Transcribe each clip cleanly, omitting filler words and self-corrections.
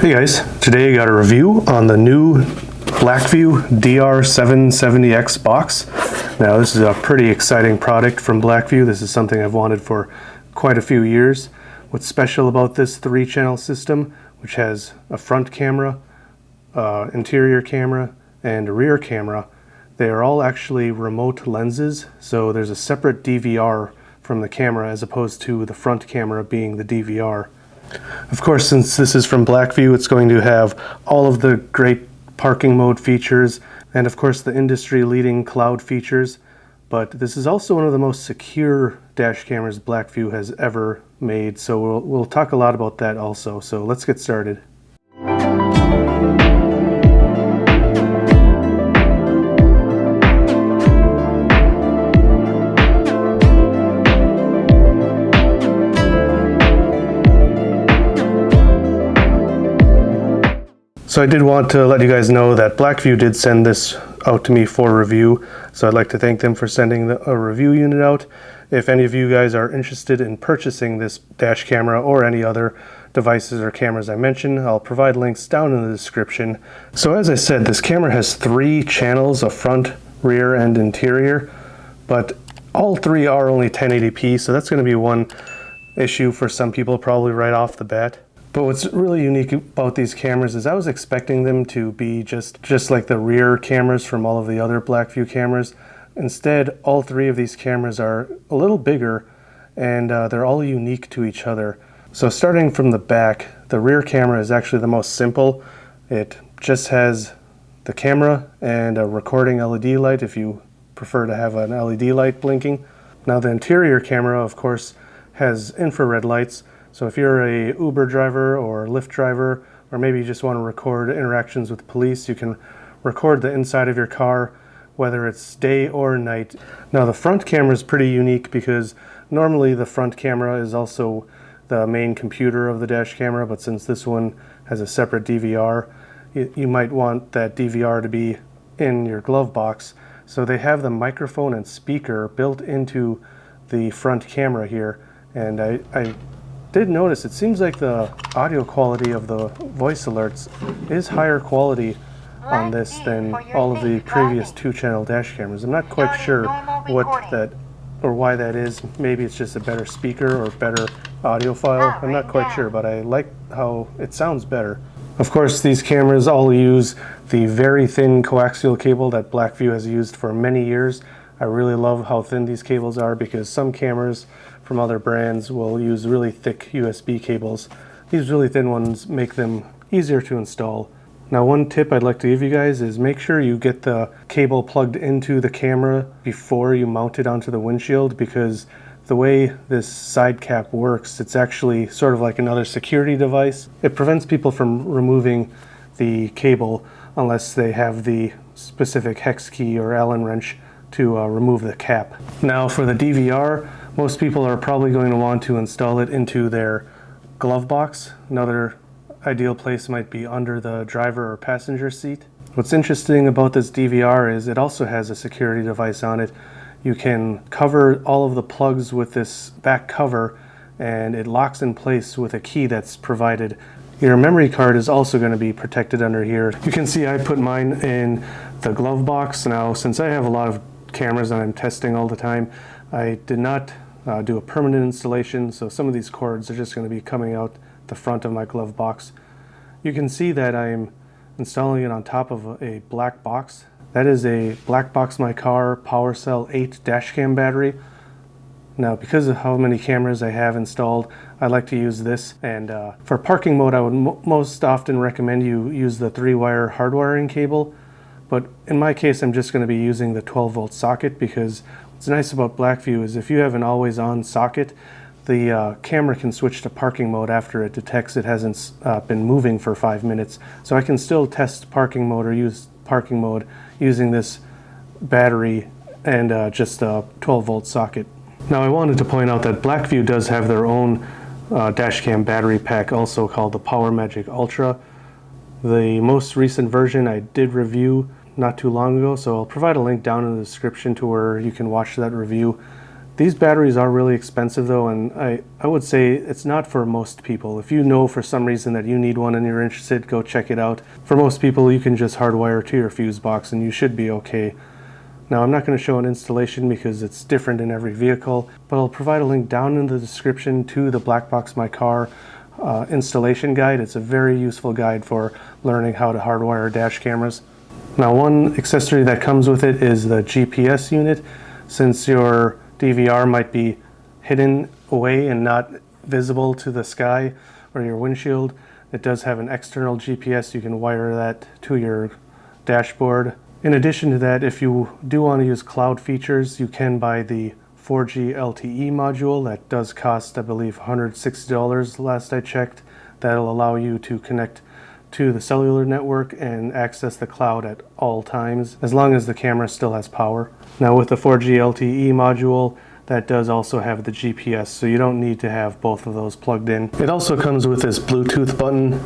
Hey guys, today I got a review on the new Blackvue DR770X box. Now this is a pretty exciting product from Blackvue. This is something I've wanted for quite a few years. What's special about this 3-channel system, which has a front camera, interior camera, and a rear camera, they are all actually remote lenses, so there's a separate DVR from the camera as opposed to the front camera being the DVR. Of course, since this is from Blackvue, it's going to have all of the great parking mode features and of course the industry-leading cloud features, but this is also one of the most secure dash cameras Blackvue has ever made, so we'll talk a lot about that also. So let's get started. So I did want to let you guys know that Blackvue did send this out to me for review, so I'd like to thank them for sending a review unit out. If any of you guys are interested in purchasing this dash camera or any other devices or cameras I mentioned, I'll provide links down in the description. So as I said, this camera has 3 channels, a front, rear, and interior, but all 3 are only 1080p, so that's going to be one issue for some people probably right off the bat. But what's really unique about these cameras is I was expecting them to be just like the rear cameras from all of the other Blackvue cameras. Instead, all 3 of these cameras are a little bigger and they're all unique to each other. So starting from the back, the rear camera is actually the most simple. It just has the camera and a recording LED light if you prefer to have an LED light blinking. Now the interior camera, of course, has infrared lights. So if you're a Uber driver or Lyft driver, or maybe you just want to record interactions with police, you can record the inside of your car, whether it's day or night. Now the front camera is pretty unique because normally the front camera is also the main computer of the dash camera, but since this one has a separate DVR, you might want that DVR to be in your glove box. So they have the microphone and speaker built into the front camera here, and I did notice it seems like the audio quality of the voice alerts is higher quality on this than all of the previous 2-channel dash cameras. I'm not quite sure what that or why that is. Maybe it's just a better speaker or better audio file. I'm not quite sure, but I like how it sounds better. Of course, these cameras all use the very thin coaxial cable that Blackvue has used for many years. I really love how thin these cables are because some cameras from other brands will use really thick USB cables. These really thin ones make them easier to install. Now one tip I'd like to give you guys is make sure you get the cable plugged into the camera before you mount it onto the windshield, because the way this side cap works, it's actually sort of like another security device. It prevents people from removing the cable unless they have the specific hex key or Allen wrench to remove the cap. Now for the DVR, most people are probably going to want to install it into their glove box. Another ideal place might be under the driver or passenger seat. What's interesting about this DVR is it also has a security device on it. You can cover all of the plugs with this back cover and it locks in place with a key that's provided. Your memory card is also going to be protected under here. You can see I put mine in the glove box. Now since I have a lot of cameras that I'm testing all the time, I did not do a permanent installation, so some of these cords are just going to be coming out the front of my glove box. You can see that I'm installing it on top of a black box. That is a Blackboxmycar Powercell 8 dashcam battery. Now because of how many cameras I have installed, I like to use this, and for parking mode I would most often recommend you use the 3-wire hardwiring cable. But in my case, I'm just going to be using the 12-volt socket because what's nice about Blackvue is if you have an always-on socket, the camera can switch to parking mode after it detects it hasn't been moving for 5 minutes. So I can still test parking mode or use parking mode using this battery and just a 12-volt socket. Now I wanted to point out that Blackvue does have their own dashcam battery pack, also called the PowerMagic Ultra. The most recent version I did review not too long ago, so I'll provide a link down in the description to where you can watch that review. These batteries are really expensive though, and I would say it's not for most people. If you know for some reason that you need one and you're interested, go check it out. For most people, you can just hardwire to your fuse box and you should be okay. Now, I'm not going to show an installation because it's different in every vehicle, but I'll provide a link down in the description to the Blackboxmycar installation guide. It's a very useful guide for learning how to hardwire dash cameras. Now, one accessory that comes with it is the GPS unit. Since your DVR might be hidden away and not visible to the sky or your windshield, it does have an external GPS. You can wire that to your dashboard. In addition to that, if you do want to use cloud features, you can buy the 4G LTE module. That does cost, I believe, $160 last I checked. That'll allow you to connect to the cellular network and access the cloud at all times, as long as the camera still has power. Now with the 4G LTE module, that does also have the GPS, so you don't need to have both of those plugged in. It also comes with this Bluetooth button,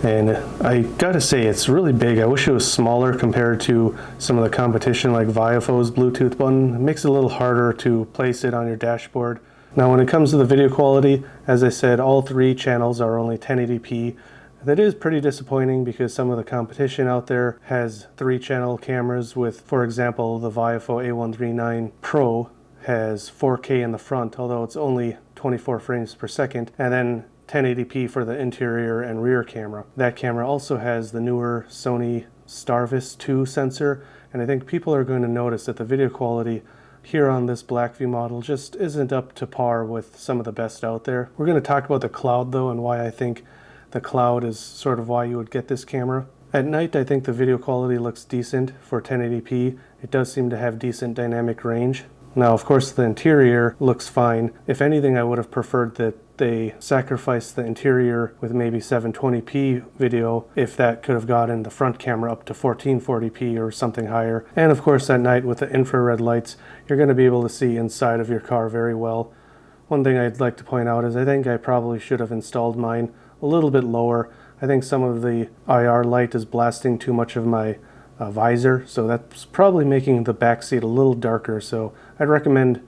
and I gotta say, it's really big. I wish it was smaller compared to some of the competition like Viafo's Bluetooth button. It makes it a little harder to place it on your dashboard. Now when it comes to the video quality, as I said, all 3 channels are only 1080p. That is pretty disappointing because some of the competition out there has 3-channel cameras with, for example, the Viafo A139 Pro has 4K in the front, although it's only 24 frames per second, and then 1080p for the interior and rear camera. That camera also has the newer Sony Starvis 2 sensor, and I think people are going to notice that the video quality here on this Blackvue model just isn't up to par with some of the best out there. We're going to talk about the Cloud though, and why I think the Cloud is sort of why you would get this camera. At night, I think the video quality looks decent for 1080p. It does seem to have decent dynamic range. Now, of course, the interior looks fine. If anything, I would have preferred that they sacrificed the interior with maybe 720p video, if that could have gotten the front camera up to 1440p or something higher. And of course, at night with the infrared lights, you're going to be able to see inside of your car very well. One thing I'd like to point out is I think I probably should have installed mine a little bit lower. I think some of the IR light is blasting too much of my visor, so that's probably making the back seat a little darker, so I'd recommend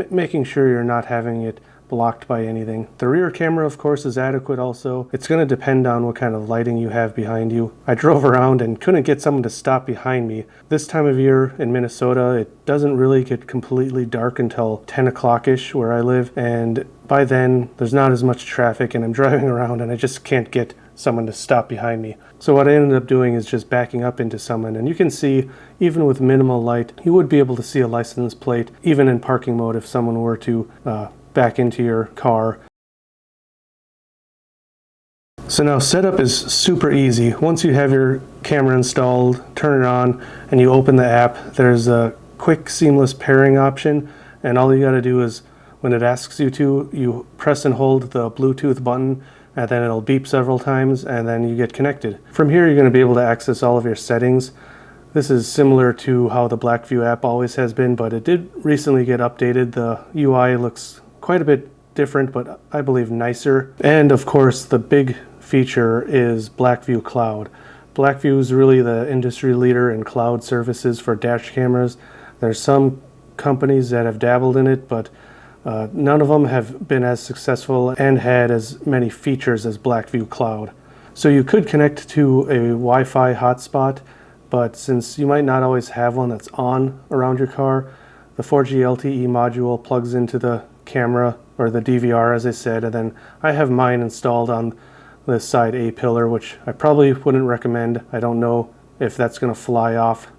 making sure you're not having it blocked by anything. The rear camera, of course, is adequate also. It's going to depend on what kind of lighting you have behind you. I drove around and couldn't get someone to stop behind me. This time of year in Minnesota, it doesn't really get completely dark until 10 o'clock-ish where I live, and by then there's not as much traffic, and I'm driving around and I just can't get someone to stop behind me. So what I ended up doing is just backing up into someone, and you can see even with minimal light you would be able to see a license plate even in parking mode if someone were to back into your car. So now setup is super easy. Once you have your camera installed, turn it on and you open the app, there's a quick seamless pairing option, and all you got to do is when it asks you to, you press and hold the Bluetooth button, and then it'll beep several times and then you get connected. From here you're going to be able to access all of your settings. This is similar to how the Blackvue app always has been, but it did recently get updated. The UI looks quite a bit different, but I believe nicer. And of course the big feature is Blackvue Cloud. Blackvue is really the industry leader in cloud services for dash cameras. There's some companies that have dabbled in it, but none of them have been as successful and had as many features as Blackvue Cloud. So you could connect to a Wi-Fi hotspot, but since you might not always have one that's on around your car, the 4G LTE module plugs into the camera, or the DVR as I said, and then I have mine installed on the side A pillar, which I probably wouldn't recommend. I don't know if that's going to fly off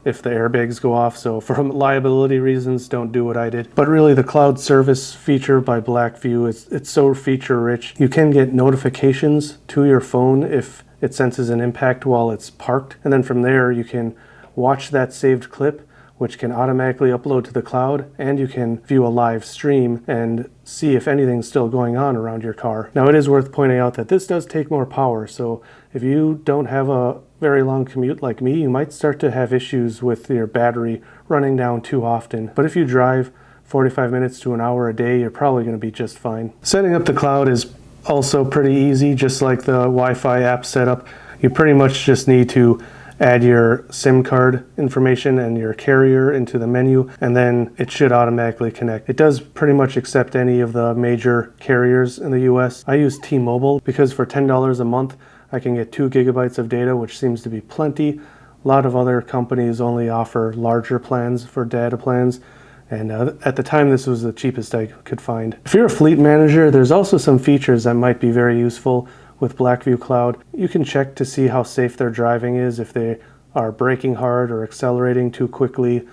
if the airbags go off, so for liability reasons, don't do what I did. But really the cloud service feature by Blackvue, it's so feature rich. You can get notifications to your phone if it senses an impact while it's parked, and then from there you can watch that saved clip, which can automatically upload to the cloud, and you can view a live stream and see if anything's still going on around your car. Now it is worth pointing out that this does take more power, so if you don't have a very long commute like me, you might start to have issues with your battery running down too often. But if you drive 45 minutes to an hour a day, you're probably going to be just fine. Setting up the cloud is also pretty easy, just like the Wi-Fi app setup. You pretty much just need to add your SIM card information and your carrier into the menu, and then it should automatically connect. It does pretty much accept any of the major carriers in the US. I use T-Mobile because for $10 a month, I can get 2 gigabytes of data, which seems to be plenty. A lot of other companies only offer larger plans for data plans. And at the time, this was the cheapest I could find. If you're a fleet manager, there's also some features that might be very useful with Blackvue Cloud. You can check to see how safe their driving is, if they are braking hard or accelerating too quickly.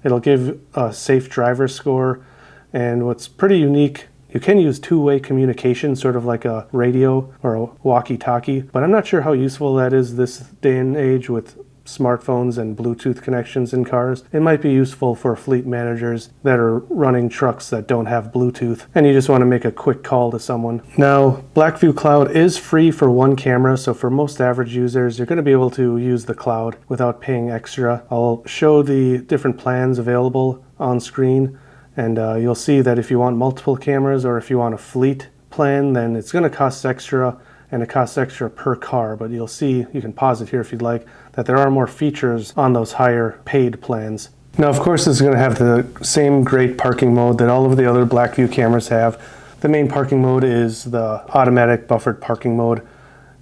It'll give a safe driver score. And what's pretty unique, you can use two-way communication, sort of like a radio or a walkie-talkie, but I'm not sure how useful that is this day and age with smartphones and Bluetooth connections in cars. It might be useful for fleet managers that are running trucks that don't have Bluetooth and you just want to make a quick call to someone. Now, Blackvue Cloud is free for one camera, so for most average users, you're going to be able to use the cloud without paying extra. I'll show the different plans available on screen, and you'll see that if you want multiple cameras or if you want a fleet plan, then it's going to cost extra, and it costs extra per car, but you'll see, you can pause it here if you'd like, that there are more features on those higher paid plans. Now, of course, this is going to have the same great parking mode that all of the other Blackvue cameras have. The main parking mode is the automatic buffered parking mode.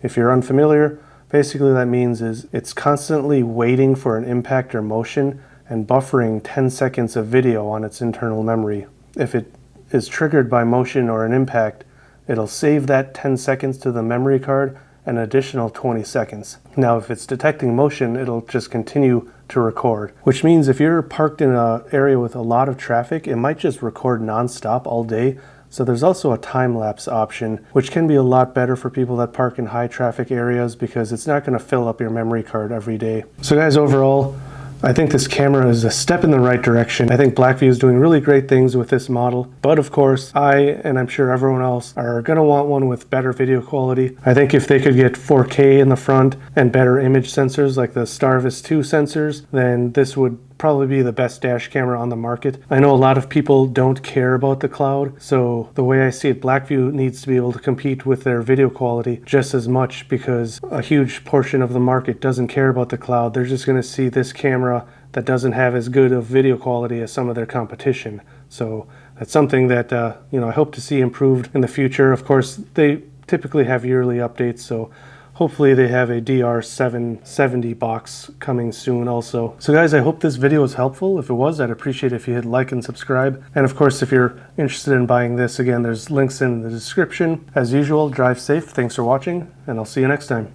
If you're unfamiliar, basically that means is it's constantly waiting for an impact or motion and buffering 10 seconds of video on its internal memory. If it is triggered by motion or an impact, it'll save that 10 seconds to the memory card, an additional 20 seconds. Now, if it's detecting motion, it'll just continue to record, which means if you're parked in an area with a lot of traffic, it might just record nonstop all day. So there's also a time-lapse option, which can be a lot better for people that park in high traffic areas because it's not going to fill up your memory card every day. So guys, overall, I think this camera is a step in the right direction. I think Blackvue is doing really great things with this model. But of course, I, and I'm sure everyone else, are going to want one with better video quality. I think if they could get 4K in the front and better image sensors like the Starvis 2 sensors, then this would probably be the best dash camera on the market. I know a lot of people don't care about the cloud, so the way I see it, Blackvue needs to be able to compete with their video quality just as much because a huge portion of the market doesn't care about the cloud. They're just going to see this camera that doesn't have as good of video quality as some of their competition. So that's something that I hope to see improved in the future. Of course, they typically have yearly updates, so hopefully they have a DR770 box coming soon also. So guys, I hope this video was helpful. If it was, I'd appreciate it if you hit like and subscribe. And of course, if you're interested in buying this, again, there's links in the description. As usual, drive safe. Thanks for watching, and I'll see you next time.